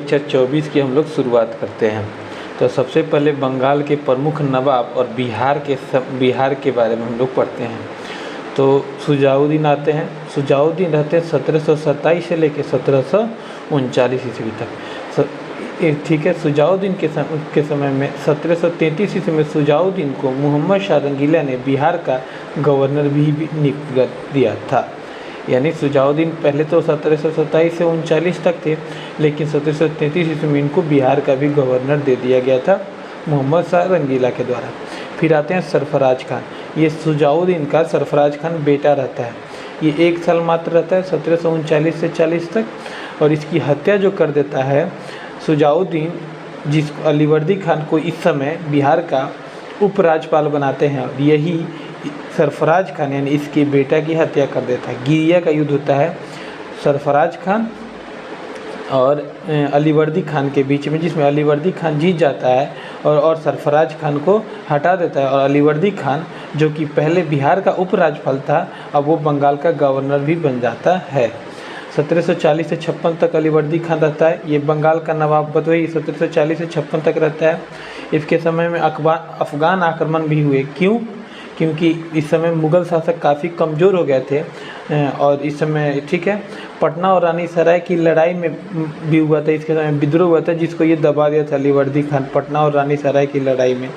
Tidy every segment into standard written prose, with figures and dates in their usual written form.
Lecture 24 की हम लोग शुरुआत करते हैं। तो सबसे पहले बंगाल के प्रमुख नवाब और बिहार के बारे में हम लोग पढ़ते हैं। तो शुजाउद्दीन आते हैं। शुजाउद्दीन रहते हैं 1727 से लेकर 1739 ईस्वी तक। ठीक है। शुजाउद्दीन के समय में 1733 ईस्वी में शुजाउद्दीन को मोहम्मद शाह रंगीला ने बिहार का गवर्नर भी नियुक्त कर दिया था। यानी शुजाउद्दीन पहले तो 1727 से 39 तक थे, लेकिन 1733 ईस्वी में इनको बिहार का भी गवर्नर दे दिया गया था मोहम्मद शाह रंगीला के द्वारा। फिर आते हैं सरफराज खान। ये शुजाउद्दीन का सरफराज खान बेटा रहता है। ये 1 साल मात्र रहता है 1739 से 40 तक, और इसकी हत्या जो कर देता है शुजाउद्दीन, जिस अलीवर्दी खान को इस समय बिहार का उपराज्यपाल बनाते हैं, और यही सरफराज खान यानी इसके बेटा की हत्या कर देता है। गिरिया का युद्ध होता है सरफराज खान और अलीवर्दी खान के बीच में, जिसमें अलीवर्दी खान जीत जाता है और सरफराज खान को हटा देता है, और अलीवर्दी खान जो कि पहले बिहार का उपराज्यपाल था, अब वो बंगाल का गवर्नर भी बन जाता है। 1740 से 56 तक अलीवर्दी खान रहता है। ये बंगाल का नवाब बतवई 1740 से 56 तक रहता है। इसके समय में अफगान आक्रमण भी हुए। क्यों? क्योंकि इस समय मुग़ल शासक काफ़ी कमज़ोर हो गए थे, और इस समय ठीक है पटना और रानी सराय की लड़ाई में भी हुआ था। इसके समय विद्रोह हुआ था, जिसको ये दबा दिया था अलीवर्दी खान पटना और रानी सराय की लड़ाई में।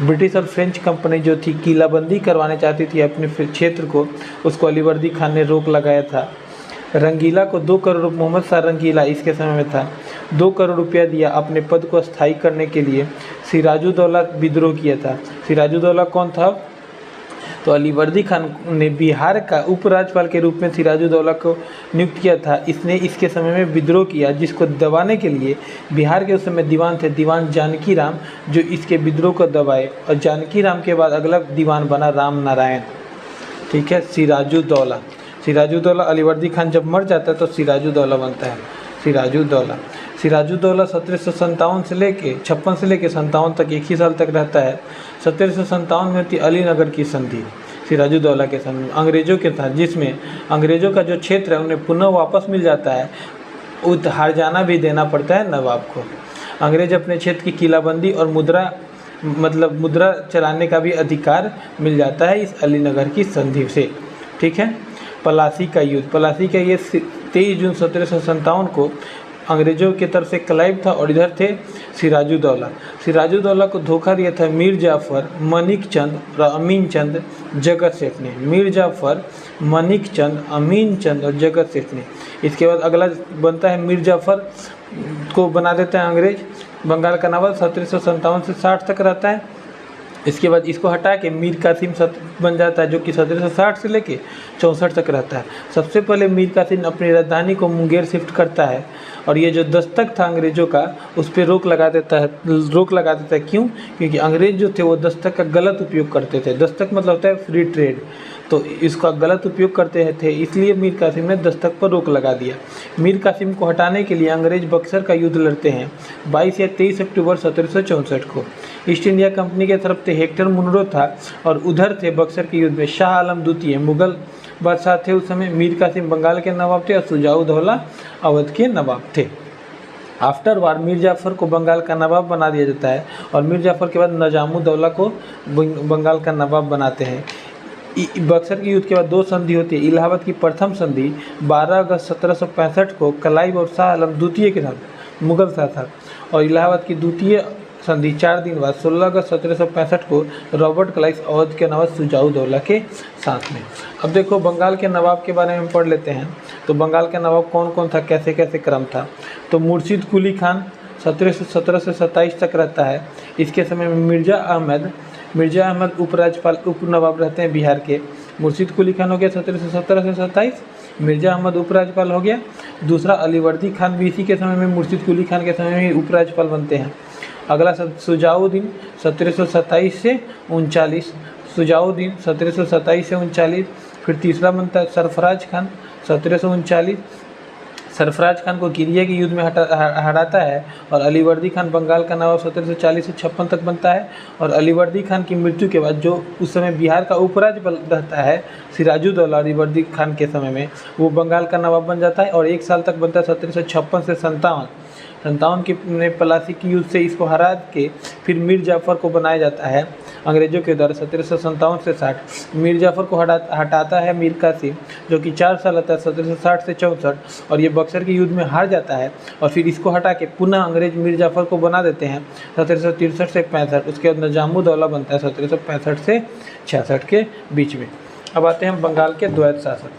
ब्रिटिश और फ्रेंच कंपनी जो थी किलाबंदी करवाने चाहती थी अपने क्षेत्र को, उसको अलीवर्दी खान ने रोक लगाया था। रंगीला को 2 करोड़, मोहम्मद शाह रंगीला इसके समय में था, 2 करोड़ रुपया दिया अपने पद को स्थायी करने के लिए। सिराजुद्दौला विद्रोह किया था। सिराजुद्दौला कौन था? तो अलीवर्दी खान ने बिहार का उपराज्यपाल के रूप में सिराजुद्दौला को नियुक्त किया था। इसने इसके समय में विद्रोह किया, जिसको दबाने के लिए बिहार के उस समय दीवान थे, दीवान जानकी राम, जो इसके विद्रोह को दबाए। और जानकी राम के बाद अगला दीवान बना राम नारायण। ठीक है। सिराजुद्दौला अलीवर्दी खान जब मर जाता है तो सिराजुद्दौला बनता है। सिराजुद्दौला 1757 से लेके 56 से लेके 57 तक, 1 ही साल तक रहता है। 1757 में होती अलीनगर की संधि सिराजुद्दौला के समय में अंग्रेज़ों के साथ, जिसमें अंग्रेज़ों का जो क्षेत्र है उन्हें पुनः वापस मिल जाता है। हर्जाना भी देना पड़ता है नवाब को। अंग्रेज अपने क्षेत्र की किलाबंदी और मुद्रा चलाने का भी अधिकार मिल जाता है इस अलीनगर की संधि से। ठीक है। पलासी का युद्ध 23 जून 1757 को अंग्रेज़ों की तरफ से क्लाइव था, और इधर थे सिराजुद्दौला को धोखा दिया था मीर जाफ़र, मनिक चंद और अमीन चंद जगत सेठ ने। मीर जाफ़र, मनिक चंद, अमीन चंद और जगत सेठ ने। इसके बाद अगला बनता है मीर जाफ़र को बना देते हैं अंग्रेज बंगाल का नवाब। 1757 से 60 तक रहता है। इसके बाद इसको हटा के मीर कासिम बन जाता है, जो कि 1760 से लेके 64 तक रहता है। सबसे पहले मीर कासिम अपनी राजधानी को मुंगेर शिफ्ट करता है, और ये जो दस्तक था अंग्रेज़ों का उस पर रोक लगा देता है। क्यों? क्योंकि अंग्रेज़ जो थे वो दस्तक का गलत उपयोग करते थे। दस्तक मतलब होता है फ्री ट्रेड, तो इसका गलत उपयोग करते थे, इसलिए मीर कासिम ने दस्तक पर रोक लगा दिया। मीर कासिम को हटाने के लिए अंग्रेज बक्सर का युद्ध लड़ते हैं 22 या 23 अक्टूबर 1764 को। ईस्ट इंडिया कंपनी के तरफ से हेक्टर मुनरो था, और उधर थे बक्सर के युद्ध में शाह आलम द्वितीय मुगल बादशाह थे उस समय। मीर कासिम बंगाल के नवाब थे और शुजाउद्दौला अवध के नवाब थे। आफ्टर वार मीर जाफ़र को बंगाल का नवाब बना दिया जाता है, और मीर जाफ़र के बाद निजामुद्दौला को बंगाल का नवाब बनाते हैं। बक्सर के युद्ध के बाद 2 संधि होती है। इलाहाबाद की प्रथम संधि 12 अगस्त 1765 को क्लाइव और शाह आलम द्वितीय के साथ मुगल शासक, और इलाहाबाद की द्वितीय संधि 4 दिन बाद 16 अगस्त 1765 को रॉबर्ट क्लाइव अवध के नवाब शुजाउद्दौला के साथ में। अब देखो बंगाल के नवाब के बारे में पढ़ लेते हैं। तो बंगाल के नवाब कौन कौन था, कैसे कैसे क्रम था। तो मुर्शिद कुली खान 1717 से 27 तक रहता है। इसके समय में मिर्ज़ा अहमद उपराज्यपाल उप नवाब रहते हैं बिहार के। मुर्शिद कुली खान हो गया 1717 से 27, मिर्ज़ा अहमद उपराज्यपाल हो गया। दूसरा अलीवर्दी खान भी इसी के समय में मुर्शिद कुली खान के समय में उपराज्यपाल बनते हैं। अगला शुजाउद्दीन 1727 से 39, शुजाउद्दीन 1727 से 39। फिर तीसरा बनता है सरफराज खान 1739। सरफराज खान को गिरिया के युद्ध में हराता है, और अलीवर्दी खान बंगाल का नवाब 1740 से 56 तक बनता है। और अलीवर्दी खान की मृत्यु के बाद जो उस समय बिहार का उपराज्यपाल रहता है सिराजुद्दौला, अलीवर्दी खान के समय में वो बंगाल का नवाब बन जाता है, और 1 साल तक बनता है 1756 से 57। 57 की में प्लासी की युद्ध से इसको हरा के फिर मीर जाफ़र को बनाया जाता है अंग्रेज़ों के द्वारा 1757 से 60। मीर जाफ़र को हटाता है मीर कासिम, जो कि 4 साल रहता है 1760 से 64, और ये बक्सर के युद्ध में हार जाता है। और फिर इसको हटा के पुनः अंग्रेज मीर जाफ़र को बना देते हैं 1763 से 65। उसके बाद निजामुद्दौला बनता है 1765 से 66 के बीच में। अब आते हैं बंगाल के द्वैत शासन।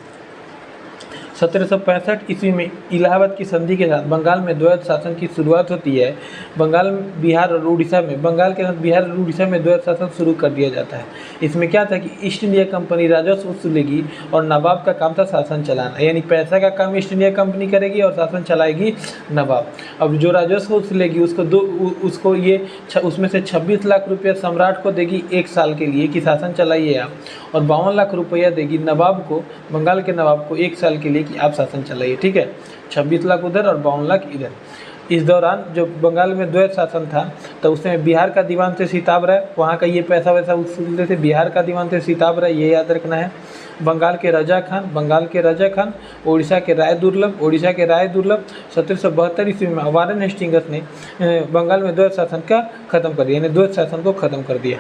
1765 ईस्वी में इलाहाबाद की संधि के साथ बंगाल में द्वैत शासन की शुरुआत होती है। बंगाल, बिहार और उड़ीसा में, बंगाल के साथ बिहार और उड़ीसा में द्वैत शासन शुरू कर दिया जाता है। इसमें क्या था कि ईस्ट इंडिया कंपनी राजस्व वसूलेगी और नवाब का काम था शासन चलाना, यानी पैसा का काम ईस्ट इंडिया कंपनी करेगी और शासन चलाएगी नवाब। अब जो राजस्व वसूलेगी उसको ये उसमें से 26 लाख रुपया सम्राट को देगी 1 साल के लिए कि शासन चलाइए आप, और 52 लाख रुपया देगी नवाब को, बंगाल के नवाब को 1 साल के लिए कि आप शासन चलाइए। ठीक है, 26 लाख उधर और 52 लाख इधर। इस दौरान जो बंगाल में द्वैत शासन था तो उसमें बिहार का दीवान थे सीताब राय, वहाँ का ये पैसा वैसा वसूलते थे। बिहार का दीवान थे सीताब राय, ये याद रखना है। बंगाल के राजा खान, उड़ीसा के राय दुर्लभ, 1772 ईस्वी में वारेन हेस्टिंग्स ने बंगाल में द्वैत शासन का खत्म कर दिया, यानी द्वैत शासन को खत्म कर दिया।